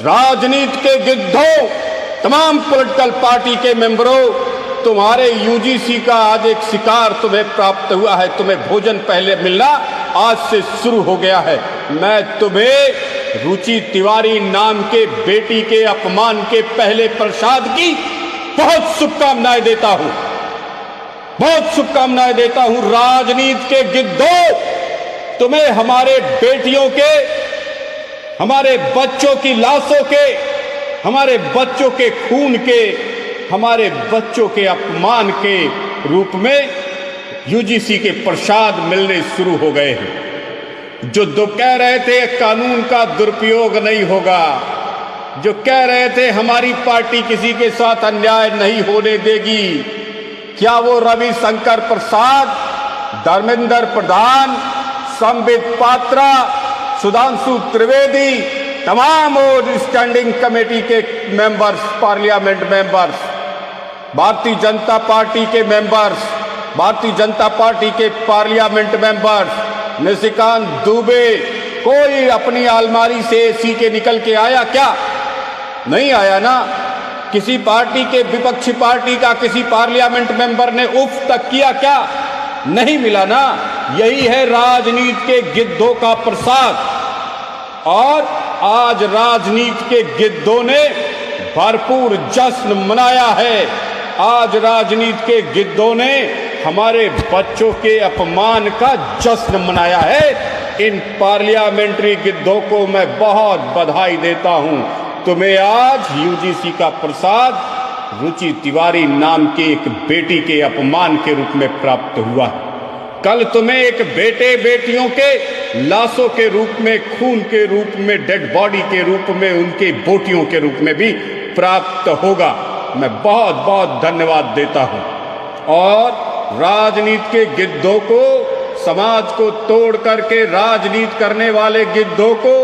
राजनीति के गिद्धों, तमाम पॉलिटिकल पार्टी के मेंबरों, तुम्हारे यूजीसी का आज एक शिकार तुम्हें प्राप्त हुआ है। तुम्हें भोजन पहले मिलना आज से शुरू हो गया है। मैं तुम्हें रुचि तिवारी नाम के बेटी के अपमान के पहले प्रसाद की बहुत शुभकामनाएं देता हूं, बहुत शुभकामनाएं देता हूं। राजनीति के गिद्धों, तुम्हें हमारे बेटियों के, हमारे बच्चों की लाशों के, हमारे बच्चों के खून के, हमारे बच्चों के अपमान के रूप में यूजीसी के प्रसाद मिलने शुरू हो गए हैं। जो कह रहे थे कानून का दुरुपयोग नहीं होगा, जो कह रहे थे हमारी पार्टी किसी के साथ अन्याय नहीं होने देगी, क्या वो रविशंकर प्रसाद, धर्मेंद्र प्रधान, संबित पात्रा, सुधांशु त्रिवेदी, तमाम स्टैंडिंग कमेटी के members, parliament members, Bharatiya Janata party के मेंबर्स, भारतीय जनता पार्टी के पार्लियामेंट मेंबर्स, निशिकांत दुबे, कोई अपनी अलमारी से एसी के निकल के आया क्या? नहीं आया ना। किसी पार्टी के, विपक्षी पार्टी का किसी पार्लियामेंट मेंबर ने उफ तक किया क्या? नहीं मिला ना। यही है राजनीति के गिद्धों का प्रसाद। और आज राजनीति के गिद्धों ने भरपूर जश्न मनाया है। आज राजनीति के गिद्धों ने हमारे बच्चों के अपमान का जश्न मनाया है। इन पार्लियामेंट्री गिद्धों को मैं बहुत बधाई देता हूं। तुम्हें आज यूजीसी का प्रसाद रुचि तिवारी नाम की एक बेटी के अपमान के रूप में प्राप्त हुआ। कल तुम्हें एक बेटे बेटियों के लाशों के रूप में, खून के रूप में, डेड बॉडी के रूप में, उनके बोटियों के रूप में भी प्राप्त होगा। मैं बहुत बहुत धन्यवाद देता हूं। और राजनीति के गिद्धों को, समाज को तोड़ करके राजनीति करने वाले गिद्धों को,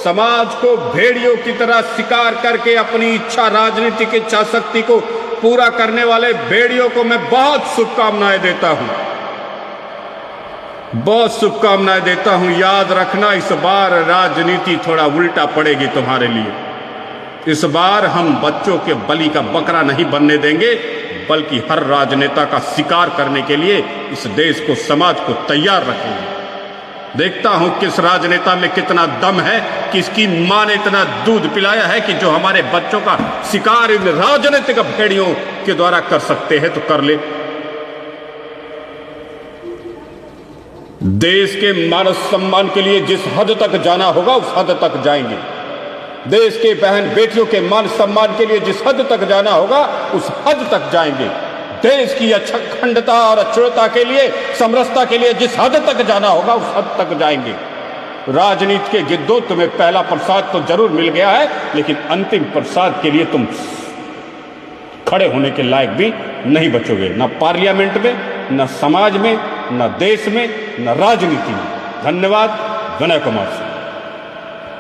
समाज को भेड़ियों की तरह शिकार करके अपनी इच्छा, राजनीतिक इच्छा शक्ति को पूरा करने वाले भेड़ियों को मैं बहुत शुभकामनाएं देता हूं, बहुत शुभकामनाएं देता हूं। याद रखना, इस बार राजनीति थोड़ा उल्टा पड़ेगी तुम्हारे लिए। इस बार हम बच्चों के बलि का बकरा नहीं बनने देंगे, बल्कि हर राजनेता का शिकार करने के लिए इस देश को, समाज को तैयार रखेंगे। देखता हूं किस राजनेता में कितना दम है, किसकी मां ने इतना दूध पिलाया है कि जो हमारे बच्चों का शिकार इन राजनीतिक भेड़ियों के द्वारा कर सकते हैं तो कर ले। देश के मान सम्मान के लिए जिस हद तक जाना होगा उस हद तक जाएंगे। देश के बहन बेटियों के मान सम्मान के लिए जिस हद तक जाना होगा उस हद तक जाएंगे। देश की अखंडता और अक्षुण्णता के लिए, समरसता के लिए जिस हद तक जाना होगा उस हद तक जाएंगे। राजनीति के गिद्धों, तुम्हें पहला प्रसाद तो जरूर मिल गया है, लेकिन अंतिम प्रसाद के लिए तुम खड़े होने के लायक भी नहीं बचोगे, न पार्लियामेंट में, न समाज में, न देश में, न राजनीति में। धन्यवाद। विनय कुमार।